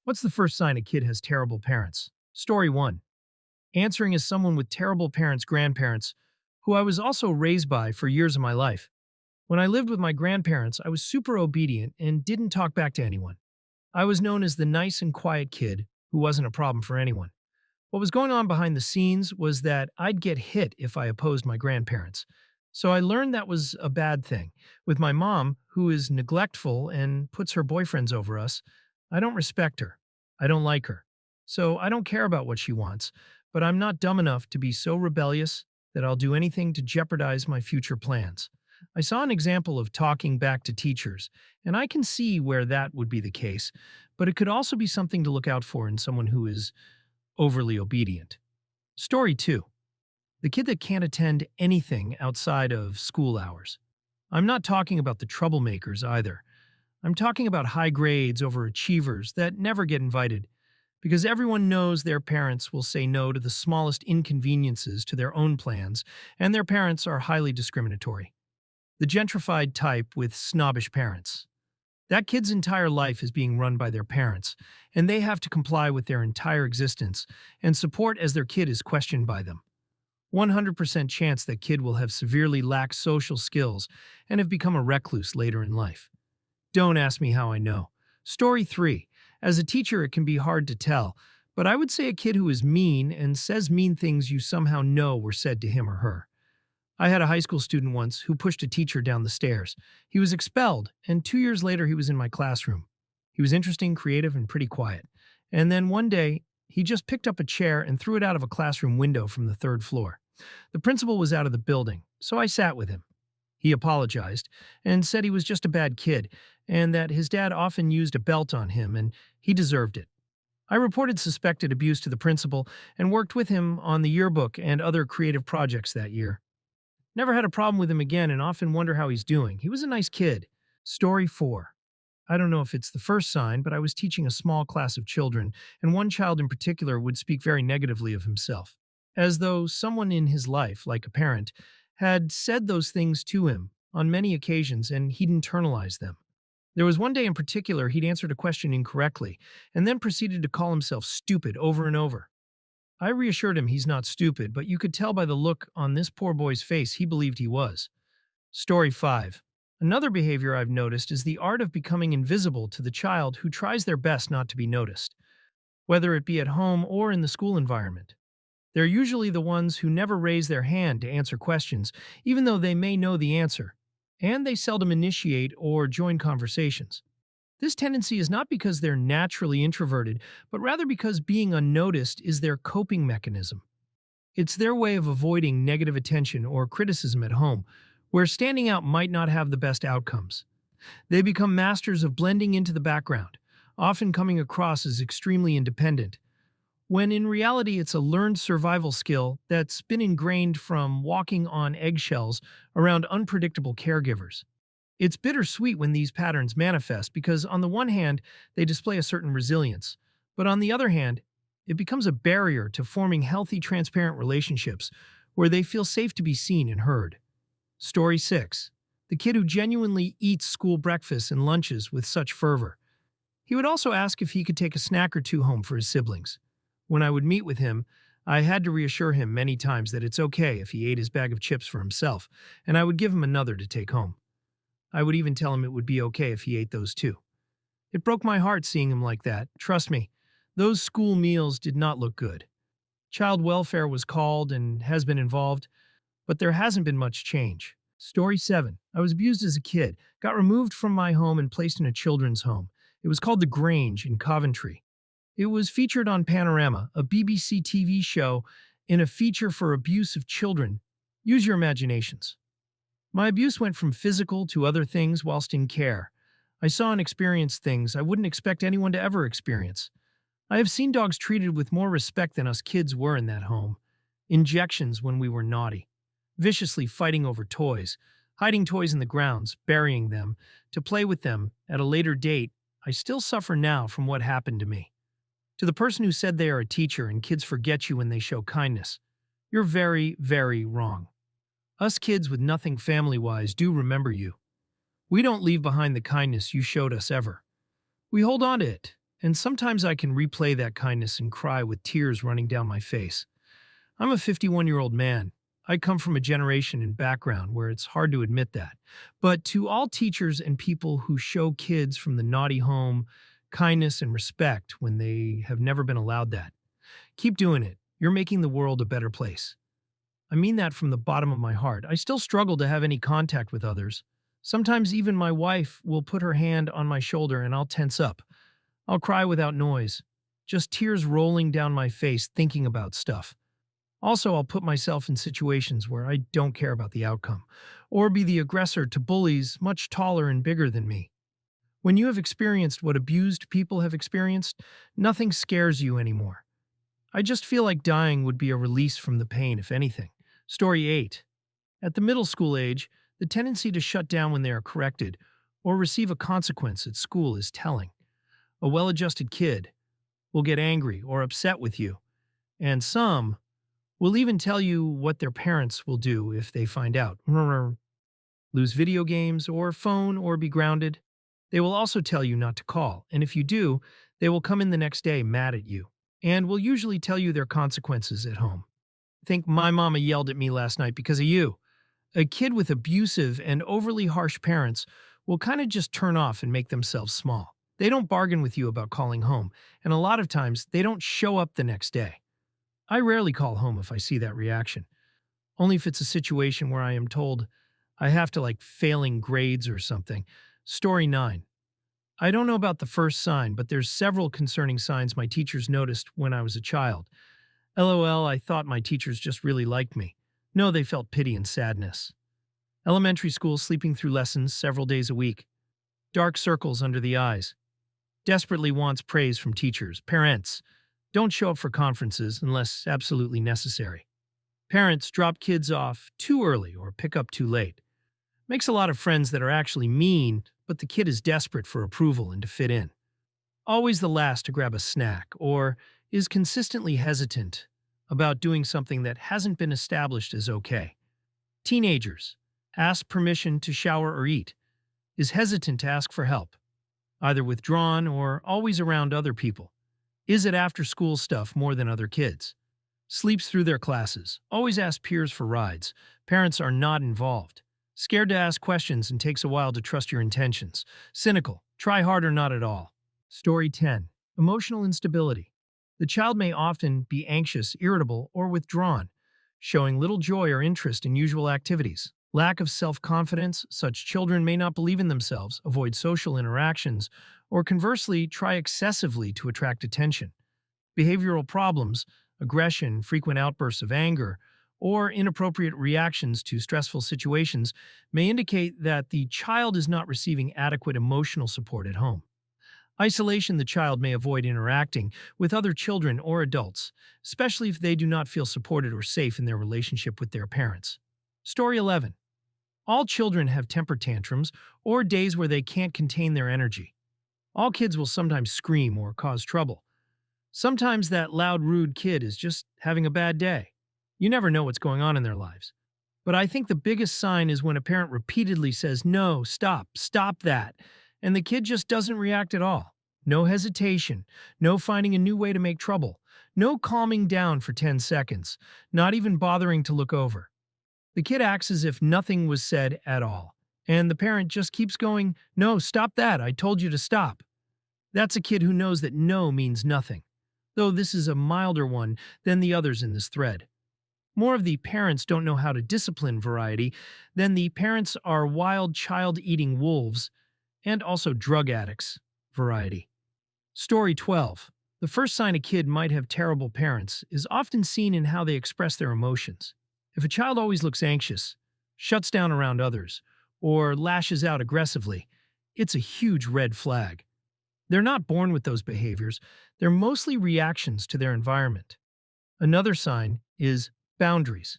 What's the first sign a kid has terrible parents? Story 1. Answering as someone with terrible parents, grandparents, who I was also raised by for years of my life. When I lived with my grandparents, I was super obedient and didn't talk back to anyone. I was known as the nice and quiet kid who wasn't a problem for anyone. What was going on behind the scenes was that I'd get hit if I opposed my grandparents. So I learned that was a bad thing. With my mom, who is neglectful and puts her boyfriends over us, I don't respect her. I don't like her. So I don't care about what she wants, but I'm not dumb enough to be so rebellious that I'll do anything to jeopardize my future plans. I saw an example of talking back to teachers, and I can see where that would be the case, but it could also be something to look out for in someone who is overly obedient. Story 2. The kid that can't attend anything outside of school hours. I'm not talking about the troublemakers either. I'm talking about high grades over achievers that never get invited because everyone knows their parents will say no to the smallest inconveniences to their own plans, and their parents are highly discriminatory. The gentrified type with snobbish parents. That kid's entire life is being run by their parents, and they have to comply with their entire existence and support as their kid is questioned by them. 100% chance that kid will have severely lacked social skills and have become a recluse later in life. Don't ask me how I know. Story 3. As a teacher, it can be hard to tell, but I would say a kid who is mean and says mean things you somehow know were said to him or her. I had a high school student once who pushed a teacher down the stairs. He was expelled, and 2 years later he was in my classroom. He was interesting, creative, and pretty quiet. And then one day, he just picked up a chair and threw it out of a classroom window from the third floor. The principal was out of the building, so I sat with him. He apologized and said he was just a bad kid and that his dad often used a belt on him and he deserved it. I reported suspected abuse to the principal and worked with him on the yearbook and other creative projects that year. Never had a problem with him again and often wonder how he's doing. He was a nice kid. Story 4. I don't know if it's the first sign, but I was teaching a small class of children, and one child in particular would speak very negatively of himself, as though someone in his life, like a parent, had said those things to him on many occasions and he'd internalized them. There was one day in particular he'd answered a question incorrectly and then proceeded to call himself stupid over and over. I reassured him he's not stupid, but you could tell by the look on this poor boy's face he believed he was. Story 5. Another behavior I've noticed is the art of becoming invisible to the child who tries their best not to be noticed, whether it be at home or in the school environment. They're usually the ones who never raise their hand to answer questions, even though they may know the answer, and they seldom initiate or join conversations. This tendency is not because they're naturally introverted, but rather because being unnoticed is their coping mechanism. It's their way of avoiding negative attention or criticism at home, where standing out might not have the best outcomes. They become masters of blending into the background, often coming across as extremely independent, when in reality it's a learned survival skill that's been ingrained from walking on eggshells around unpredictable caregivers. It's bittersweet when these patterns manifest because, on the one hand, they display a certain resilience, but on the other hand, it becomes a barrier to forming healthy, transparent relationships where they feel safe to be seen and heard. Story 6. The kid who genuinely eats school breakfasts and lunches with such fervor. He would also ask if he could take a snack or two home for his siblings. When I would meet with him, I had to reassure him many times that it's okay if he ate his bag of chips for himself, and I would give him another to take home. I would even tell him it would be okay if he ate those too. It broke my heart seeing him like that. Trust me, those school meals did not look good. Child welfare was called and has been involved, but there hasn't been much change. Story 7. I was abused as a kid, got removed from my home and placed in a children's home. It was called The Grange in Coventry. It was featured on Panorama, a BBC TV show, in a feature for abuse of children. Use your imaginations. My abuse went from physical to other things whilst in care. I saw and experienced things I wouldn't expect anyone to ever experience. I have seen dogs treated with more respect than us kids were in that home. Injections when we were naughty. Viciously fighting over toys. Hiding toys in the grounds, burying them, to play with them at a later date. I still suffer now from what happened to me. To the person who said they are a teacher and kids forget you when they show kindness, you're very, very wrong. Us kids with nothing family-wise do remember you. We don't leave behind the kindness you showed us ever. We hold on to it, and sometimes I can replay that kindness and cry with tears running down my face. I'm a 51-year-old man. I come from a generation and background where it's hard to admit that. But to all teachers and people who show kids from the naughty home kindness and respect when they have never been allowed that, keep doing it. You're making the world a better place. I mean that from the bottom of my heart. I still struggle to have any contact with others. Sometimes even my wife will put her hand on my shoulder and I'll tense up. I'll cry without noise, just tears rolling down my face thinking about stuff. Also, I'll put myself in situations where I don't care about the outcome, or be the aggressor to bullies much taller and bigger than me. When you have experienced what abused people have experienced, nothing scares you anymore. I just feel like dying would be a release from the pain, if anything. Story 8. At the middle school age, the tendency to shut down when they are corrected or receive a consequence at school is telling. A well-adjusted kid will get angry or upset with you, and some will even tell you what their parents will do if they find out. Lose video games or phone or be grounded. They will also tell you not to call, and if you do, they will come in the next day mad at you and will usually tell you their consequences at home. Think my mama yelled at me last night because of you. A kid with abusive and overly harsh parents will kind of just turn off and make themselves small. They don't bargain with you about calling home, and a lot of times they don't show up the next day. I rarely call home if I see that reaction, only if it's a situation where I am told I have to like failing grades or something. Story 9. I don't know about the first sign, but there's several concerning signs my teachers noticed when I was a child. LOL, I thought my teachers just really liked me. No, they felt pity and sadness. Elementary school, sleeping through lessons several days a week. Dark circles under the eyes. Desperately wants praise from teachers. Parents don't show up for conferences unless absolutely necessary. Parents drop kids off too early or pick up too late. Makes a lot of friends that are actually mean, but the kid is desperate for approval and to fit in. Always the last to grab a snack, or is consistently hesitant about doing something that hasn't been established as okay. Teenagers ask permission to shower or eat, is hesitant to ask for help, either withdrawn or always around other people. Is it after school stuff more than other kids? Sleeps through their classes, always asks peers for rides. Parents are not involved. Scared to ask questions and takes a while to trust your intentions. Cynical, try hard or not at all. Story 10. Emotional instability. The child may often be anxious, irritable, or withdrawn, showing little joy or interest in usual activities. Lack of self-confidence, such children may not believe in themselves, avoid social interactions, or conversely, try excessively to attract attention. Behavioral problems, aggression, frequent outbursts of anger, or inappropriate reactions to stressful situations may indicate that the child is not receiving adequate emotional support at home. Isolation, the child may avoid interacting with other children or adults, especially if they do not feel supported or safe in their relationship with their parents. Story 11. All children have temper tantrums or days where they can't contain their energy. All kids will sometimes scream or cause trouble. Sometimes that loud, rude kid is just having a bad day. You never know what's going on in their lives. But I think the biggest sign is when a parent repeatedly says, "No, stop that," and the kid just doesn't react at all. No hesitation, no finding a new way to make trouble, no calming down for 10 seconds, not even bothering to look over. The kid acts as if nothing was said at all, and the parent just keeps going, "No, stop that, I told you to stop." That's a kid who knows that no means nothing, though this is a milder one than the others in this thread. More of the parents don't know how to discipline variety than the parents are wild child-eating wolves and also drug addicts variety. Story 12. The first sign a kid might have terrible parents is often seen in how they express their emotions. If a child always looks anxious, shuts down around others, or lashes out aggressively, it's a huge red flag. They're not born with those behaviors, they're mostly reactions to their environment. Another sign is boundaries.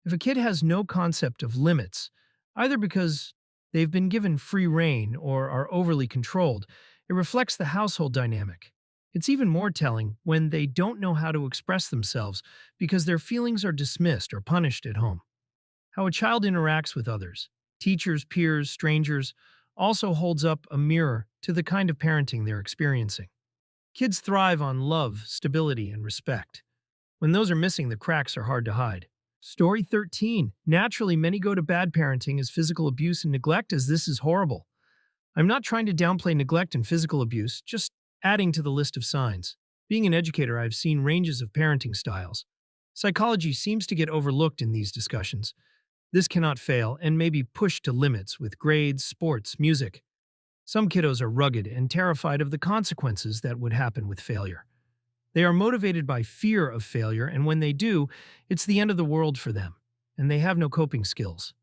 If a kid has no concept of limits, either because they've been given free rein or are overly controlled, it reflects the household dynamic. It's even more telling when they don't know how to express themselves because their feelings are dismissed or punished at home. How a child interacts with others, teachers, peers, strangers, also holds up a mirror to the kind of parenting they're experiencing. Kids thrive on love, stability, and respect. When those are missing, the cracks are hard to hide. Story 13. Naturally, many go to bad parenting as physical abuse and neglect, as this is horrible. I'm not trying to downplay neglect and physical abuse, just adding to the list of signs. Being an educator, I've seen ranges of parenting styles. Psychology seems to get overlooked in these discussions. This cannot fail and may be pushed to limits with grades, sports, music. Some kiddos are rugged and terrified of the consequences that would happen with failure. They are motivated by fear of failure, and when they do, it's the end of the world for them, and they have no coping skills.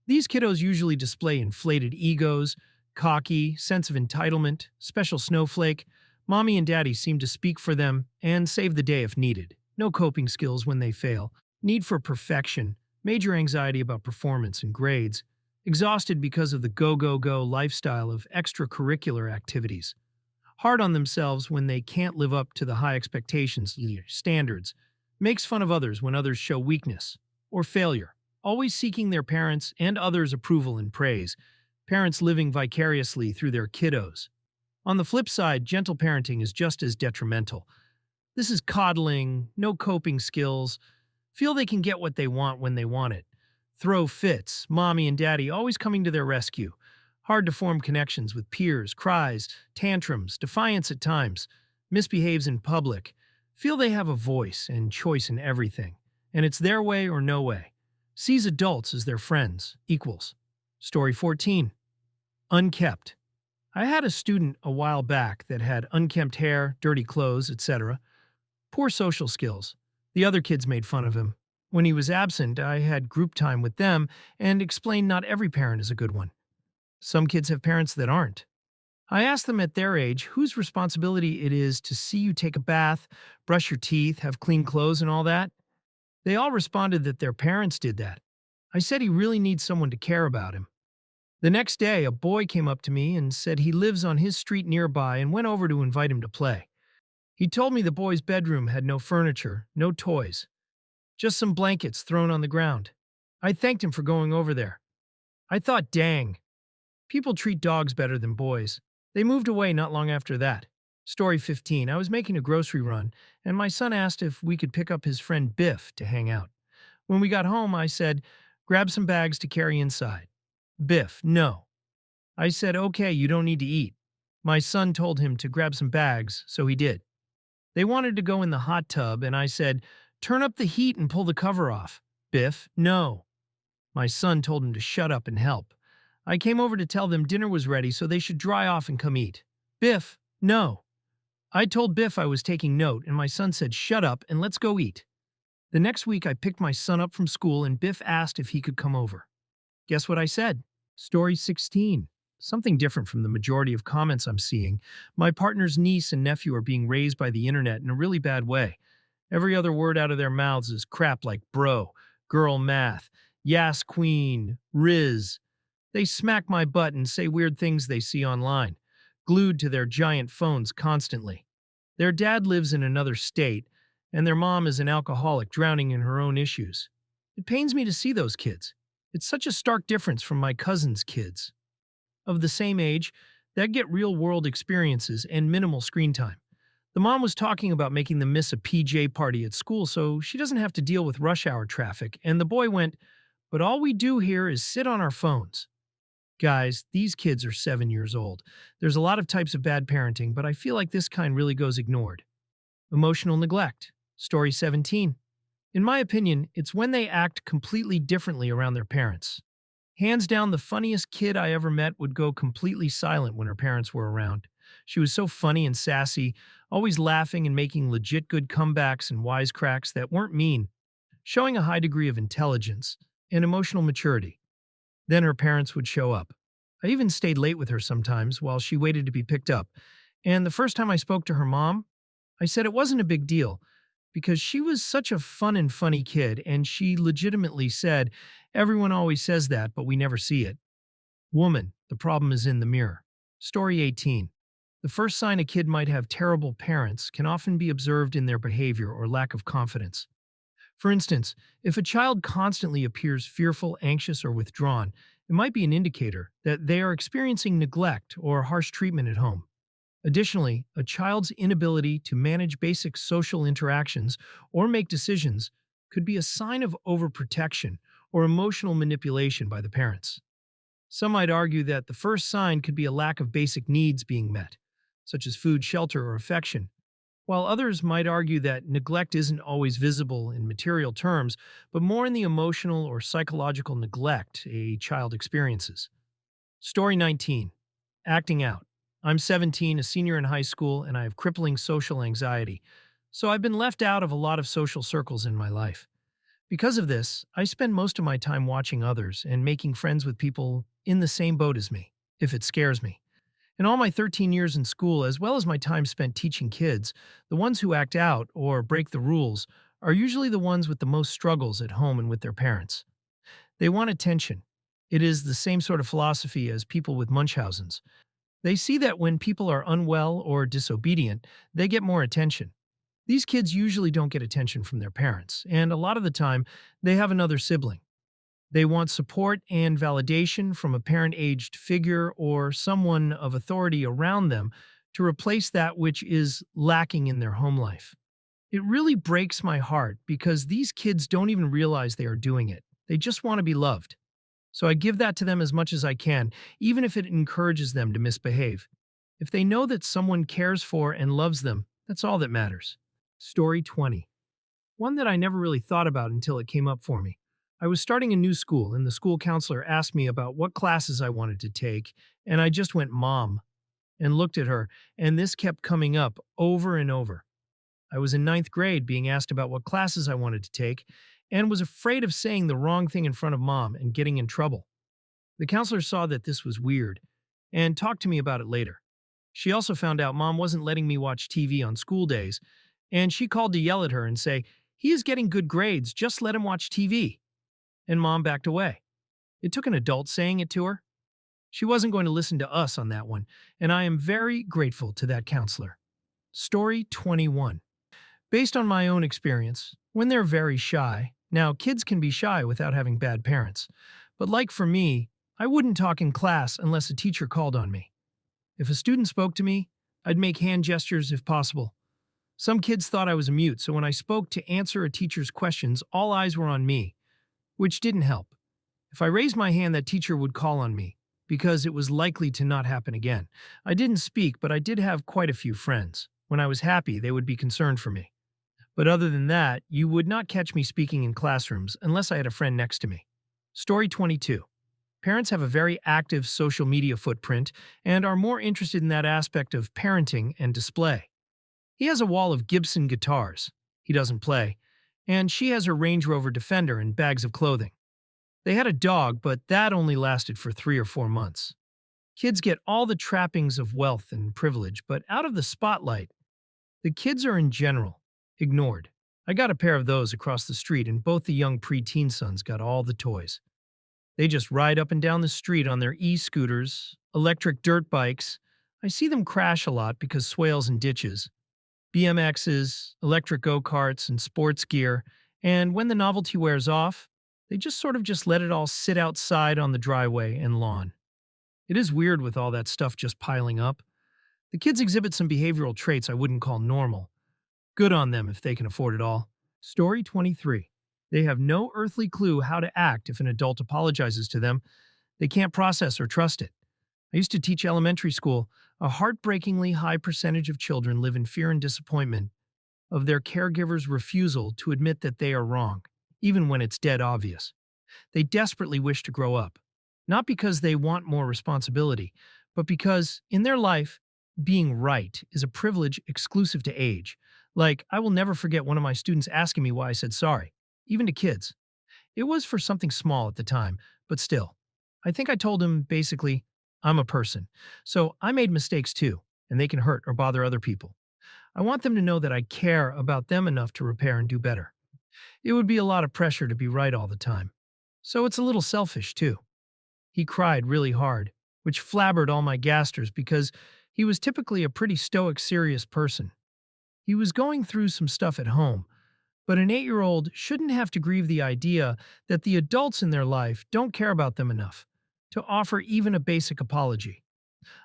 These kiddos usually display inflated egos, cocky, sense of entitlement, special snowflake. Mommy and daddy seem to speak for them and save the day if needed. No coping skills when they fail. Need for perfection. Major anxiety about performance and grades. Exhausted because of the go lifestyle of extracurricular activities. Hard on themselves when they can't live up to the high expectations, standards. Makes fun of others when others show weakness or failure. Always seeking their parents' and others' approval and praise. Parents living vicariously through their kiddos. On the flip side, gentle parenting is just as detrimental. This is coddling, no coping skills, feel they can get what they want when they want it. Throw fits, mommy and daddy always coming to their rescue. Hard to form connections with peers, cries, tantrums, defiance at times, misbehaves in public. Feel they have a voice and choice in everything, and it's their way or no way. Sees adults as their friends, equals. Story 14. Unkept. I had a student a while back that had unkempt hair, dirty clothes, etc. Poor social skills. The other kids made fun of him. When he was absent, I had group time with them and explained not every parent is a good one. Some kids have parents that aren't. I asked them at their age whose responsibility it is to see you take a bath, brush your teeth, have clean clothes, and all that. They all responded that their parents did that. I said he really needs someone to care about him. The next day, a boy came up to me and said he lives on his street nearby and went over to invite him to play. He told me the boy's bedroom had no furniture, no toys, just some blankets thrown on the ground. I thanked him for going over there. I thought, dang, people treat dogs better than boys. They moved away not long after that. Story 15. I was making a grocery run, and my son asked if we could pick up his friend Biff to hang out. When we got home, I said, grab some bags to carry inside. Biff, no. I said, okay, you don't need to eat. My son told him to grab some bags, so he did. They wanted to go in the hot tub, and I said, turn up the heat and pull the cover off. Biff, no. My son told him to shut up and help. I came over to tell them dinner was ready so they should dry off and come eat. Biff, no. I told Biff I was taking note, and my son said, shut up and let's go eat. The next week, I picked my son up from school, and Biff asked if he could come over. Guess what I said? Story 16. Something different from the majority of comments I'm seeing. My partner's niece and nephew are being raised by the internet in a really bad way. Every other word out of their mouths is crap like bro, girl math, yas queen, riz. They smack my butt and say weird things they see online, glued to their giant phones constantly. Their dad lives in another state, and their mom is an alcoholic drowning in her own issues. It pains me to see those kids. It's such a stark difference from my cousin's kids, of the same age, that get real-world experiences and minimal screen time. The mom was talking about making them miss a PJ party at school so she doesn't have to deal with rush hour traffic, and the boy went, but all we do here is sit on our phones. Guys, these kids are 7 years old. There's a lot of types of bad parenting, but I feel like this kind really goes ignored. Emotional neglect. Story 17. In my opinion, it's when they act completely differently around their parents. Hands down, the funniest kid I ever met would go completely silent when her parents were around. She was so funny and sassy, always laughing and making legit good comebacks and wisecracks that weren't mean, showing a high degree of intelligence and emotional maturity. Then her parents would show up. I even stayed late with her sometimes while she waited to be picked up. And the first time I spoke to her mom, I said it wasn't a big deal because she was such a fun and funny kid, and she legitimately said, everyone always says that, but we never see it. Woman, the problem is in the mirror. Story 18. The first sign a kid might have terrible parents can often be observed in their behavior or lack of confidence. For instance, if a child constantly appears fearful, anxious, or withdrawn, it might be an indicator that they are experiencing neglect or harsh treatment at home. Additionally, a child's inability to manage basic social interactions or make decisions could be a sign of overprotection or emotional manipulation by the parents. Some might argue that the first sign could be a lack of basic needs being met, such as food, shelter, or affection, while others might argue that neglect isn't always visible in material terms, but more in the emotional or psychological neglect a child experiences. Story 19. Acting out. I'm 17, a senior in high school, and I have crippling social anxiety. So I've been left out of a lot of social circles in my life. Because of this, I spend most of my time watching others and making friends with people in the same boat as me, if it scares me. In all my 13 years in school, as well as my time spent teaching kids, the ones who act out or break the rules are usually the ones with the most struggles at home and with their parents. They want attention. It is the same sort of philosophy as people with Munchausen's. They see that when people are unwell or disobedient, they get more attention. These kids usually don't get attention from their parents, and a lot of the time, they have another sibling. They want support and validation from a parent-aged figure or someone of authority around them to replace that which is lacking in their home life. It really breaks my heart because these kids don't even realize they are doing it. They just want to be loved. So I give that to them as much as I can, even if it encourages them to misbehave. If they know that someone cares for and loves them, that's all that matters. Story 20. One that I never really thought about until it came up for me. I was starting a new school, and the school counselor asked me about what classes I wanted to take, and I just went, Mom, and looked at her, and this kept coming up over and over. I was in ninth grade being asked about what classes I wanted to take, and was afraid of saying the wrong thing in front of Mom and getting in trouble. The counselor saw that this was weird, and talked to me about it later. She also found out Mom wasn't letting me watch TV on school days, and she called to yell at her and say, "He is getting good grades, just let him watch TV." And Mom backed away. It took an adult saying it to her. She wasn't going to listen to us on that one, and I am very grateful to that counselor. Story 21. Based on my own experience, when they're very shy, now kids can be shy without having bad parents, but like for me, I wouldn't talk in class unless a teacher called on me. If a student spoke to me, I'd make hand gestures if possible. Some kids thought I was a mute, so when I spoke to answer a teacher's questions, all eyes were on me, which didn't help. If I raised my hand, that teacher would call on me, because it was likely to not happen again. I didn't speak, but I did have quite a few friends. When I was happy, they would be concerned for me. But other than that, you would not catch me speaking in classrooms unless I had a friend next to me. Story 22. Parents have a very active social media footprint and are more interested in that aspect of parenting and display. He has a wall of Gibson guitars. He doesn't play. And she has her Range Rover Defender and bags of clothing. They had a dog, but that only lasted for 3 or 4 months. Kids get all the trappings of wealth and privilege, but out of the spotlight, the kids are in general ignored. I got a pair of those across the street, and both the young preteen sons got all the toys. They just ride up and down the street on their e-scooters, electric dirt bikes. I see them crash a lot because swales and ditches, BMXs, electric go-karts, and sports gear, and when the novelty wears off, they just let it all sit outside on the driveway and lawn. It is weird with all that stuff just piling up. The kids exhibit some behavioral traits I wouldn't call normal. Good on them if they can afford it all. Story 23. They have no earthly clue how to act if an adult apologizes to them. They can't process or trust it. I used to teach elementary school. A heartbreakingly high percentage of children live in fear and disappointment of their caregiver's refusal to admit that they are wrong, even when it's dead obvious. They desperately wish to grow up, not because they want more responsibility, but because, in their life, being right is a privilege exclusive to age. Like, I will never forget one of my students asking me why I said sorry, even to kids. It was for something small at the time, but still. I think I told him, basically, I'm a person, so I made mistakes too, and they can hurt or bother other people. I want them to know that I care about them enough to repair and do better. It would be a lot of pressure to be right all the time. So it's a little selfish, too. He cried really hard, which flabbered all my gasters because he was typically a pretty stoic, serious person. He was going through some stuff at home, but an 8-year-old shouldn't have to grieve the idea that the adults in their life don't care about them enough to offer even a basic apology.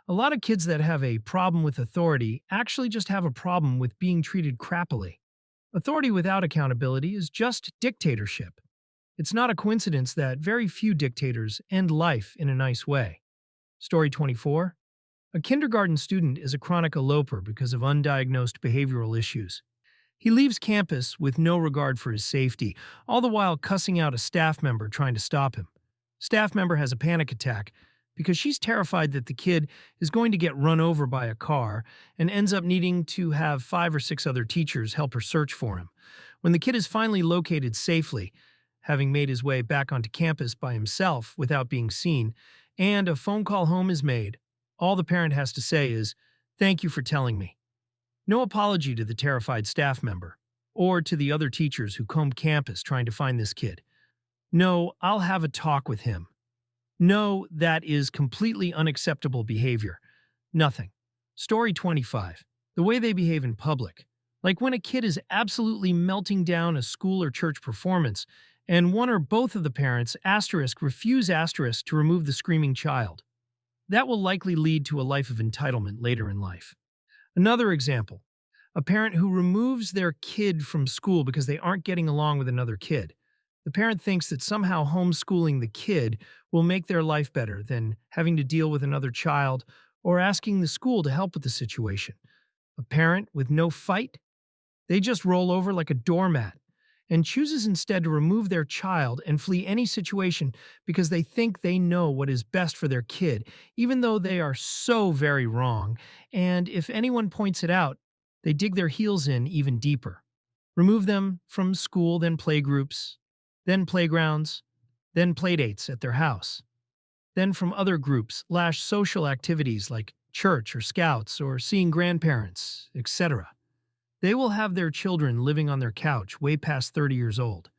A lot of kids that have a problem with authority actually just have a problem with being treated crappily. Authority without accountability is just dictatorship. It's not a coincidence that very few dictators end life in a nice way. Story 24. A kindergarten student is a chronic eloper because of undiagnosed behavioral issues. He leaves campus with no regard for his safety, all the while cussing out a staff member trying to stop him. Staff member has a panic attack because she's terrified that the kid is going to get run over by a car and ends up needing to have 5 or 6 other teachers help her search for him. When the kid is finally located safely, having made his way back onto campus by himself without being seen, and a phone call home is made, all the parent has to say is, "Thank you for telling me." No apology to the terrified staff member, or to the other teachers who combed campus trying to find this kid. No, "I'll have a talk with him." No, that is completely unacceptable behavior. Nothing. Story 25. The way they behave in public. Like when a kid is absolutely melting down a school or church performance, and one or both of the parents refuse to remove the screaming child. That will likely lead to a life of entitlement later in life. Another example, a parent who removes their kid from school because they aren't getting along with another kid. The parent thinks that somehow homeschooling the kid will make their life better than having to deal with another child or asking the school to help with the situation. A parent with no fight, they just roll over like a doormat and chooses instead to remove their child and flee any situation because they think they know what is best for their kid, even though they are so very wrong. And if anyone points it out, they dig their heels in even deeper. Remove them from school, then playgroups, then playgrounds, then playdates at their house, then from other groups, social activities like church or scouts or seeing grandparents, etc. They will have their children living on their couch way past 30 years old.